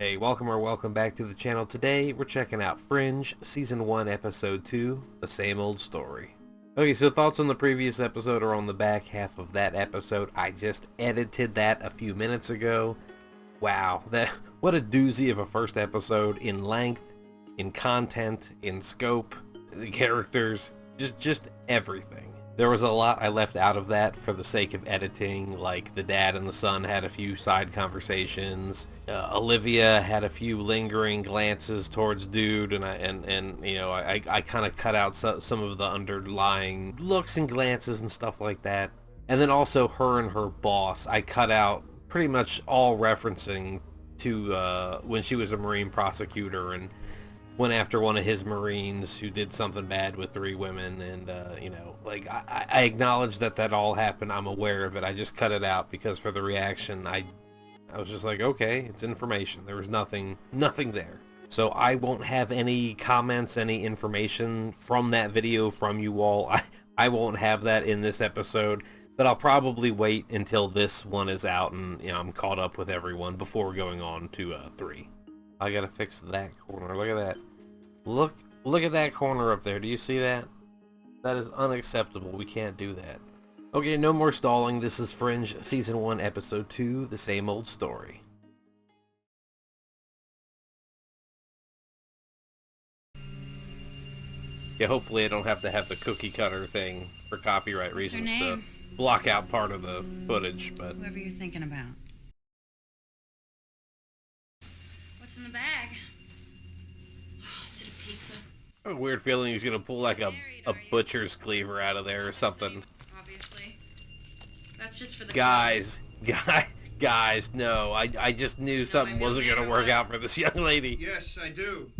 Hey, welcome back to the channel. Today we're checking out Fringe Season 1 Episode 2, The Same Old Story. Okay, so thoughts on the previous episode are on the back half of that episode. I just edited that a few minutes ago. Wow, what a doozy of a first episode in length, in content, in scope, the characters, just everything. There was a lot I left out of that for the sake of editing, like the dad and the son had a few side conversations. Olivia had a few lingering glances towards Dude, and I kind of cut out some of the underlying looks and glances and stuff like that. And then also her and her boss, I cut out pretty much all referencing to when she was a Marine prosecutor and went after one of his Marines who did something bad with 3 women, and I acknowledge that all happened. I'm aware of it. I just cut it out because for the reaction, I was just like, okay, it's information. There was nothing there. So I won't have any comments, any information from that video from you all. I won't have that in this episode, but I'll probably wait until this one is out and I'm caught up with everyone before going on to 3. I gotta fix that corner. Look at that. Look at that corner up there. Do you see that? That is unacceptable. We can't do that. Okay, no more stalling. This is Fringe Season 1 Episode 2, The Same Old Story. Yeah, hopefully I don't have to have the cookie cutter thing for copyright reasons to block out part of the footage, but... Whoever you're thinking about. What's in the bag? Oh, is it a pizza? I have a weird feeling he's gonna pull like a butcher's cleaver out of there or something. Obviously. That's just for the guys, no. I just knew something wasn't gonna work out for this young lady. Yes, I do.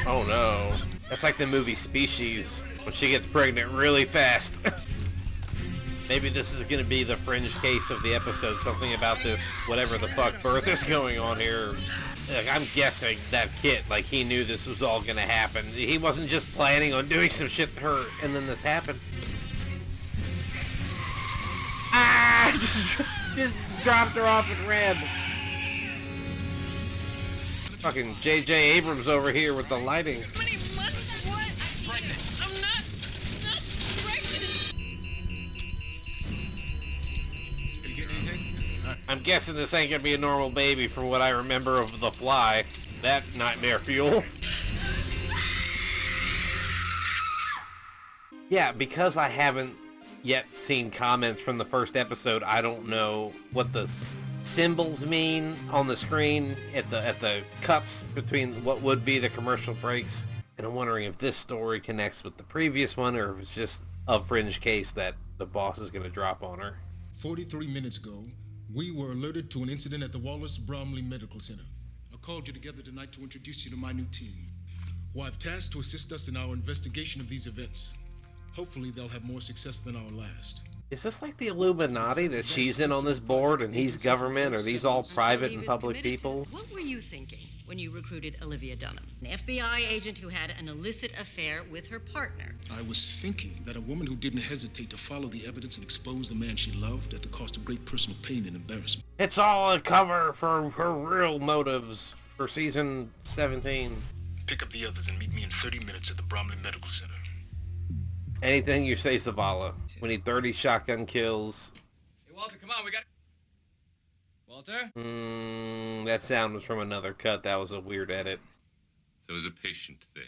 Oh no. That's like the movie Species, when she gets pregnant really fast. Maybe this is gonna be the Fringe case of the episode, something about this whatever the fuck birth is going on here. Like, I'm guessing that kid, like, he knew this was all gonna happen. He wasn't just planning on doing some shit to her and then this happened. Ah! Just dropped her off and ran. Fucking J.J. Abrams over here with the lighting. How many months? What? I'm not pregnant. Gonna get anything? I'm guessing this ain't gonna be a normal baby from what I remember of The Fly. That nightmare fuel. Yeah, because I haven't yet seen comments from the first episode, I don't know what the symbols mean on the screen at the cuts between what would be the commercial breaks. And I'm wondering if this story connects with the previous one or if it's just a Fringe case that the boss is gonna drop on her. 43 minutes ago, we were alerted to an incident at the Wallace Bromley Medical Center. I called you together tonight to introduce you to my new team, who I've tasked to assist us in our investigation of these events. Hopefully they'll have more success than our last. Is this like the Illuminati that she's in on this board and he's government? Are these all private and public people? What were you thinking when you recruited Olivia Dunham, an FBI agent who had an illicit affair with her partner? I was thinking that a woman who didn't hesitate to follow the evidence and expose the man she loved at the cost of great personal pain and embarrassment. It's all a cover for her real motives for season 17. Pick up the others and meet me in 30 minutes at the Bromley Medical Center. Anything you say, Zavala. We need 30 shotgun kills. Hey, Walter, come on, we got... Walter? That sound was from another cut. That was a weird edit. There was a patient there.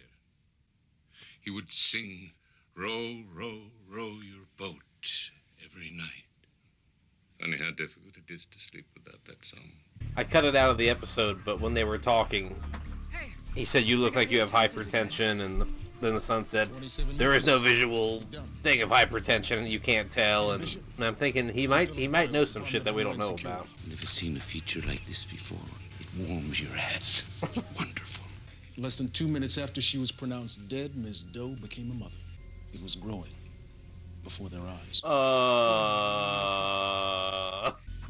He would sing, row, row, row your boat every night. Funny how difficult it is to sleep without that song. I cut it out of the episode, but when they were talking, he said, you look like you have hypertension, and then the son said, there is no visual thing of hypertension, you can't tell, and I'm thinking he might know some shit that we don't know about. Never seen a feature like this before. It warms your ass. Wonderful. Less than 2 minutes after she was pronounced dead, Miss Doe became a mother. It was growing before their eyes.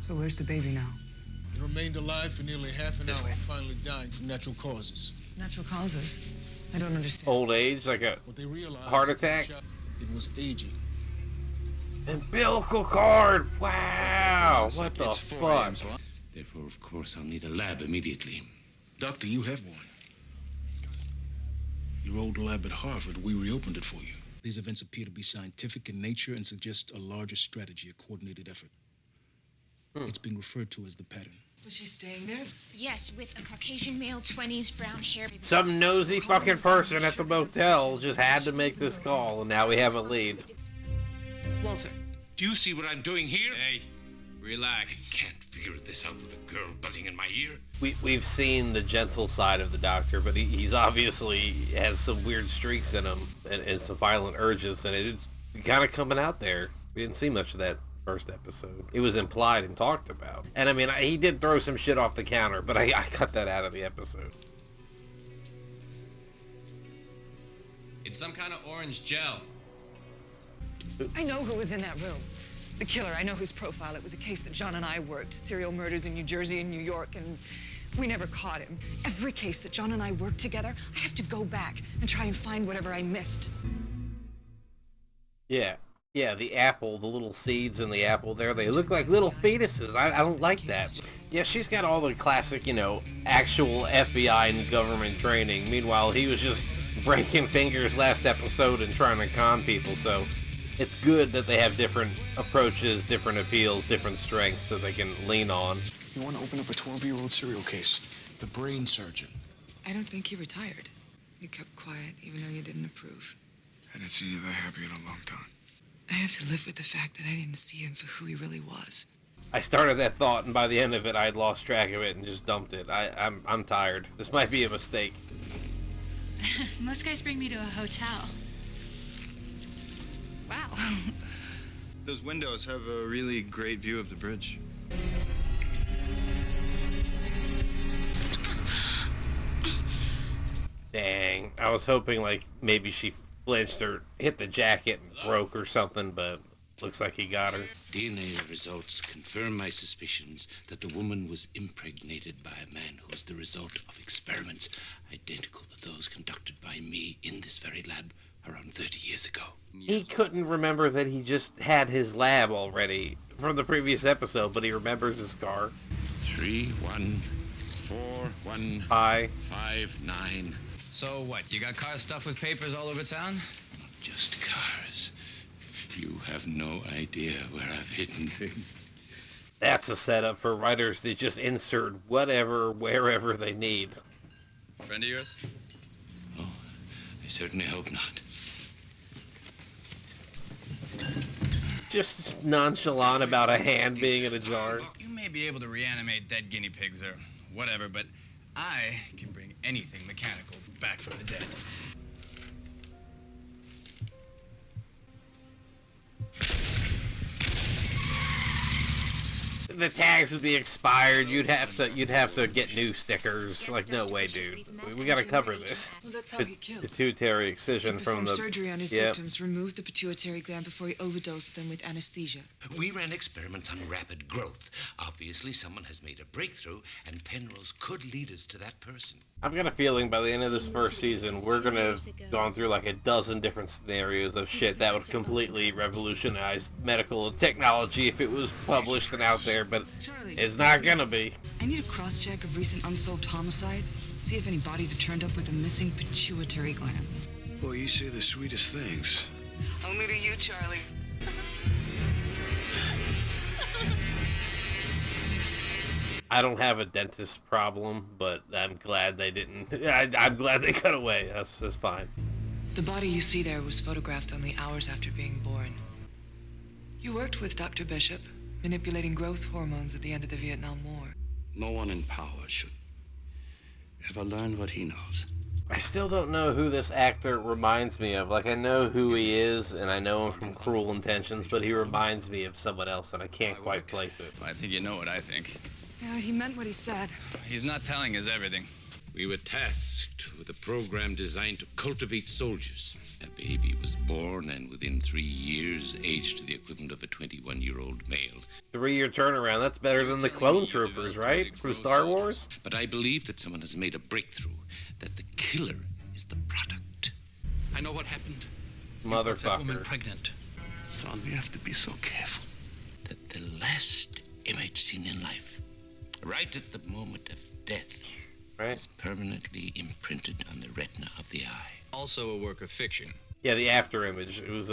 So where's the baby now? It remained alive for nearly half an hour, finally dying from natural causes. Natural causes? I don't understand. Old age, like a What they realized heart attack? It was aging. Umbilical cord! Wow! What the fuck? Therefore, of course, I'll need a lab immediately. Doctor, you have one. Your old lab at Harvard, we reopened it for you. These events appear to be scientific in nature and suggest a larger strategy, a coordinated effort. It's been referred to as the pattern. Was she staying there? Yes, with a Caucasian male, 20s, brown hair. Some nosy fucking person at the motel just had to make this call, and now we have a lead. Walter. Do you see what I'm doing here? Hey, relax. Can't figure this out with a girl buzzing in my ear. We've seen the gentle side of the doctor, but he's obviously has some weird streaks in him and some violent urges, and it's kind of coming out there. We didn't see much of that first episode. It was implied and talked about. And I mean, he did throw some shit off the counter, but I cut that out of the episode. It's some kind of orange gel. I know who was in that room. The killer, I know whose profile. It was a case that John and I worked. Serial murders in New Jersey and New York, and we never caught him. Every case that John and I worked together, I have to go back and try and find whatever I missed. Yeah, the apple, the little seeds in the apple there, they look like little fetuses. I don't like that. Yeah, she's got all the classic, you know, actual FBI and government training. Meanwhile, he was just breaking fingers last episode and trying to con people, so it's good that they have different approaches, different appeals, different strengths that they can lean on. You want to open up a 12-year-old serial case. The brain surgeon. I don't think he retired. You kept quiet, even though you didn't approve. I didn't see you that happy in a long time. I have to live with the fact that I didn't see him for who he really was. I started that thought, and by the end of it, I had lost track of it and just dumped it. I'm tired. This might be a mistake. Most guys bring me to a hotel. Wow. Those windows have a really great view of the bridge. Dang. I was hoping, like, maybe she flinched or hit the jacket and broke or something, but looks like he got her. DNA results confirm my suspicions that the woman was impregnated by a man who was the result of experiments identical to those conducted by me in this very lab around 30 years ago. He couldn't remember that he just had his lab already from the previous episode, but he remembers his car. 3 1 4 1 Hi. 5 9. So what, you got car stuff with papers all over town? Not just cars. You have no idea where I've hidden things. That's a setup for writers to just insert whatever, wherever they need. Friend of yours? Oh, I certainly hope not. Just nonchalant about a hand being in a jar. You may be able to reanimate dead guinea pigs or whatever, but I can bring anything mechanical back from the dead. The tags would be expired. You'd have to get new stickers. Like, no way, dude. We gotta cover this. Well, that's how he killed. Pituitary excision from Performed the surgery on his victims, removed the pituitary gland before he overdosed them with anesthesia. We ran experiments on rapid growth. Obviously, someone has made a breakthrough, and Penrose could lead us to that person. I've got a feeling by the end of this first season, we're gonna have gone through like a dozen different scenarios of shit that would completely revolutionize medical technology if it was published and out there, but Charlie, it's not gonna be. I need a cross-check of recent unsolved homicides. See if any bodies have turned up with a missing pituitary gland. Boy, you say the sweetest things. Only to you, Charlie. I don't have a dentist problem, but I'm glad they didn't. I'm glad they cut away. That's fine. The body you see there was photographed only hours after being born. You worked with Dr. Bishop, manipulating growth hormones at the end of the Vietnam War. No one in power should ever learn what he knows. I still don't know who this actor reminds me of. Like, I know who he is, and I know him from Cruel Intentions, but he reminds me of someone else, and I can't quite place it. I think you know what I think. Yeah, he meant what he said. He's not telling us everything. We were tasked with a program designed to cultivate soldiers. A baby was born and within 3 years aged to the equivalent of a 21-year-old male. 3-year turnaround, that's better than the Clone Troopers, right? From Star Wars? But I believe that someone has made a breakthrough, that the killer is the product. I know what happened. That woman Motherfucker. pregnant. Son, we have to be so careful that the last image seen in life, right at the moment of death, is permanently imprinted on the retina of the eye. Also a work of fiction. Yeah, the after image. It was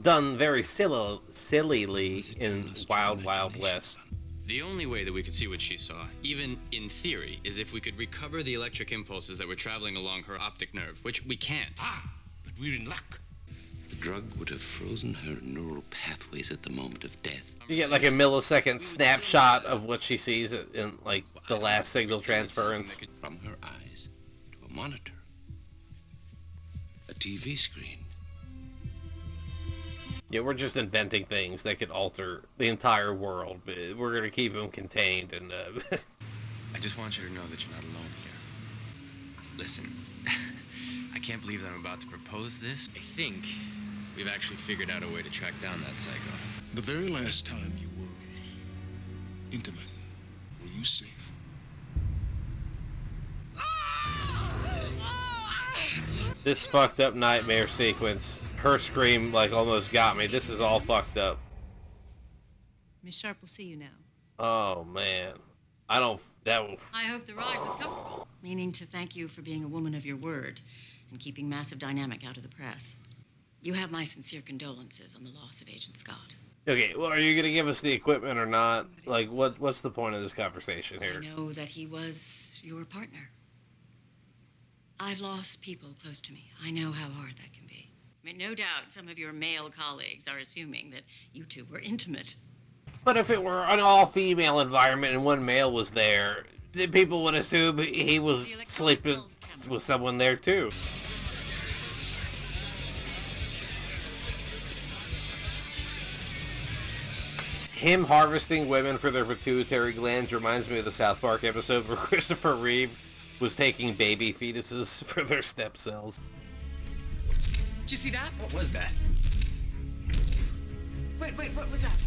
done very sillily in Wild Wild West. The only way that we could see what she saw, even in theory, is if we could recover the electric impulses that were traveling along her optic nerve, which we can't. But we're in luck. The drug would have frozen her neural pathways at the moment of death. You get like a millisecond snapshot of what she sees in like the last signal transference. From her eyes to a monitor. A TV screen. Yeah, we're just inventing things that could alter the entire world. But we're gonna keep them contained and. I just want you to know that you're not alone here. Listen, I can't believe that I'm about to propose this. I think we've actually figured out a way to track down that psycho. The very last time you were intimate, were you safe? This fucked up nightmare sequence. Her scream like almost got me. This is all fucked up. Miss Sharp will see you now. Oh man, I hope the ride was comfortable. Meaning to thank you for being a woman of your word and keeping Massive Dynamic out of the press. You have my sincere condolences on the loss of Agent Scott. Okay, well, are you gonna give us the equipment or not? Like, what's the point of this conversation here? I know that he was your partner. I've lost people close to me. I know how hard that can be. I mean, no doubt some of your male colleagues are assuming that you two were intimate. But if it were an all-female environment and one male was there, then people would assume he was sleeping with someone there too. Him harvesting women for their pituitary glands reminds me of the South Park episode where Christopher Reeve was taking baby fetuses for their stem cells. Did you see that? What was that? Wait, what was that?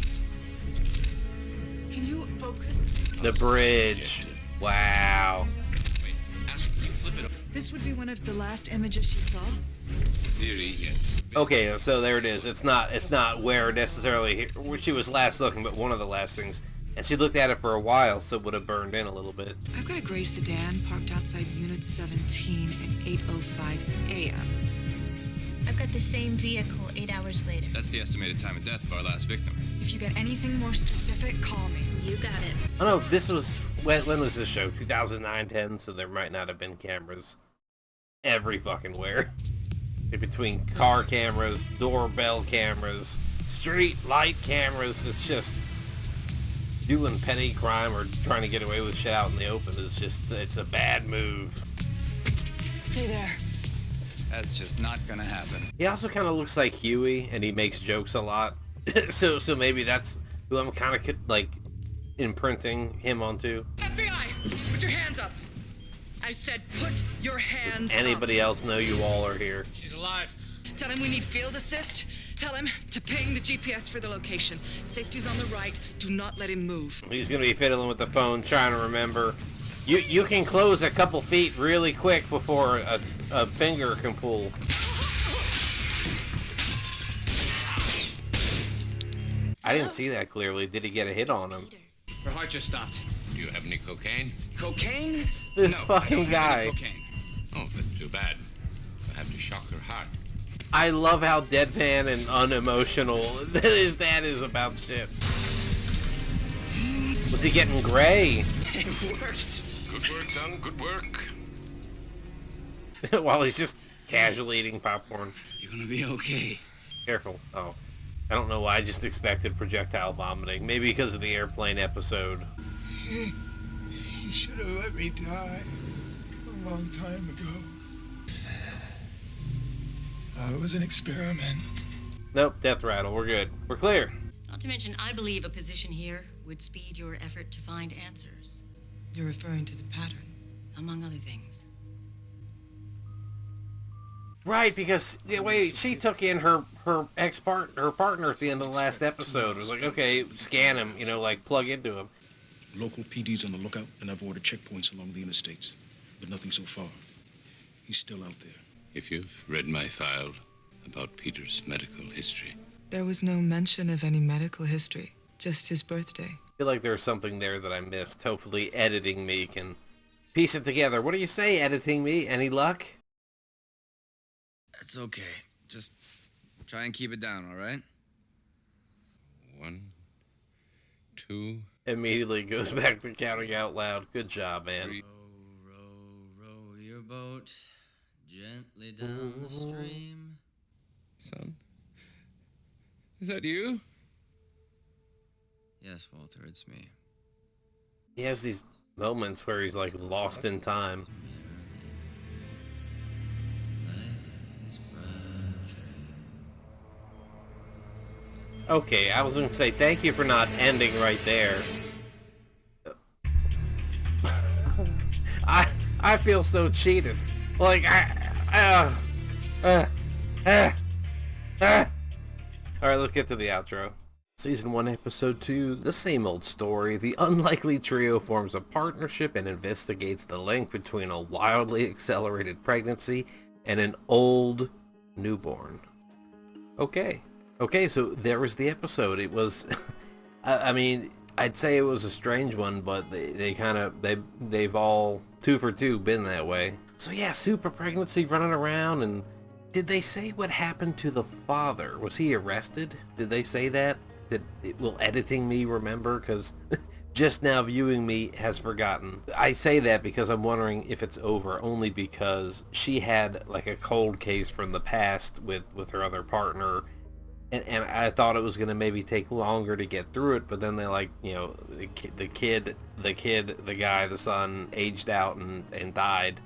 Can you focus? The bridge. Wow. Wait, Astrid, can you flip it up? This would be one of the last images she saw. Theory, yes. Okay, so there it is. It's not where necessarily where she was last looking, but one of the last things. And she looked at it for a while, so it would have burned in a little bit. I've got a gray sedan parked outside Unit 17 at 8:05 a.m. I've got the same vehicle 8 hours later. That's the estimated time of death of our last victim. If you get anything more specific, call me. You got it. Oh no, this was when was this show? 2009, 10. So there might not have been cameras every fucking where. In between car cameras, doorbell cameras, street light cameras. It's just doing petty crime or trying to get away with shit out in the open is just, it's a bad move. Stay there. That's just not gonna happen. He also kind of looks like Huey, and he makes jokes a lot. so maybe that's who I'm kind of like imprinting him onto. FBI, put your hands up. I said put your hands Does anybody else know you all are here? She's alive. Tell him we need field assist. Tell him to ping the GPS for the location. Safety's on the right. Do not let him move. He's gonna be fiddling with the phone, trying to remember. You can close a couple feet really quick before a finger can pull. I didn't see that clearly. Did he get a hit on him? Her heart just stopped. Do you have any cocaine? Cocaine? This No, fucking I don't have guy. any cocaine. Oh, that's too bad. I'll have to shock her heart. I love how deadpan and unemotional his dad is about shit. Was he getting gray? It worked. Good work, son. Good work. While he's just casually eating popcorn. You're gonna be okay. Careful. Oh. I don't know why I just expected projectile vomiting. Maybe because of the airplane episode. He should have let me die a long time ago. It was an experiment. Nope, death rattle. We're good. We're clear. Not to mention, I believe a position here would speed your effort to find answers. You're referring to the pattern. Among other things. Right, because wait, she took in her partner at the end of the last episode. It was like, okay, scan him, like plug into him. Local PD's on the lookout, and I've ordered checkpoints along the interstates. But nothing so far. He's still out there. If you've read my file about Peter's medical history, There was no mention of any medical history, just his birthday. I feel like there's something there that I missed. Hopefully editing me can piece it together. What do you say, editing me? Any luck? It's okay. Just try and keep it down, all right? 1, 2. Immediately goes back to counting out loud. Good job, man. Row, row, row your boat gently down the stream. Son? Is that you? Yes, Walter, it's me. He has these moments where he's like lost in time. Okay, I was gonna say thank you for not ending right there. I feel so cheated. Like Alright, let's get to the outro. Season 1, Episode 2, the same old story. The unlikely trio forms a partnership and investigates the link between a wildly accelerated pregnancy and an old newborn. Okay, so there was the episode. It was, I mean, I'd say it was a strange one, but they've all 2 for 2 been that way. So yeah, super pregnancy running around, and did they say what happened to the father? Was he arrested? Did they say that? Will editing me remember? Because just now viewing me has forgotten. I say that because I'm wondering if it's over, only because she had like a cold case from the past with her other partner, and I thought it was going to maybe take longer to get through it, but then they like, you know, the guy, the son, aged out and died.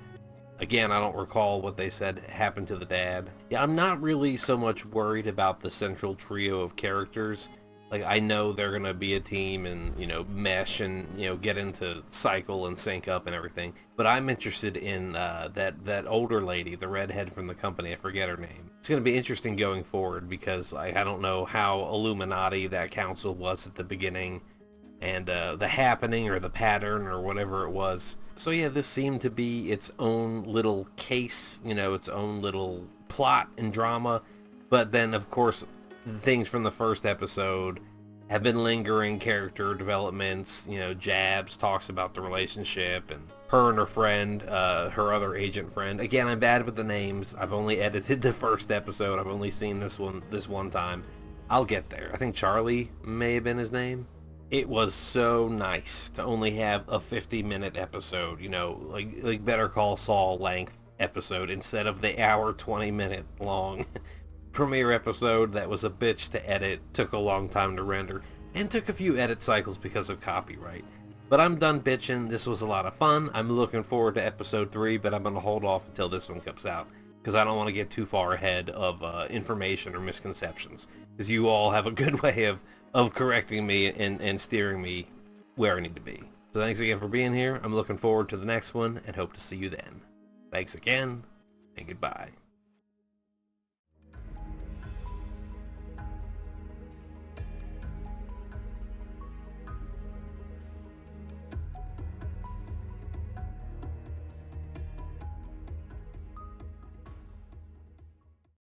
Again, I don't recall what they said happened to the dad. Yeah, I'm not really so much worried about the central trio of characters. Like, I know they're gonna be a team and, you know, mesh and, you know, get into cycle and sync up and everything. But I'm interested in that older lady, the redhead from the company. I forget her name. It's gonna be interesting going forward because I don't know how Illuminati that council was at the beginning, and the happening or the pattern or whatever it was. So yeah, this seemed to be its own little case, you know, its own little plot and drama. But then, of course, the things from the first episode have been lingering character developments. You know, Jabs talks about the relationship, and her and her friend, her other agent friend. Again, I'm bad with the names. I've only edited the first episode. I've only seen this one time. I'll get there. I think Charlie may have been his name. It was so nice to only have a 50-minute episode, you know, like Better Call Saul length episode instead of the hour 20-minute long premiere episode that was a bitch to edit, took a long time to render, and took a few edit cycles because of copyright. But I'm done bitching. This was a lot of fun. I'm looking forward to episode 3, but I'm going to hold off until this one comes out because I don't want to get too far ahead of information or misconceptions, because you all have a good way of correcting me and steering me where I need to be. So thanks again for being here. I'm looking forward to the next one and hope to see you then. Thanks again, and goodbye.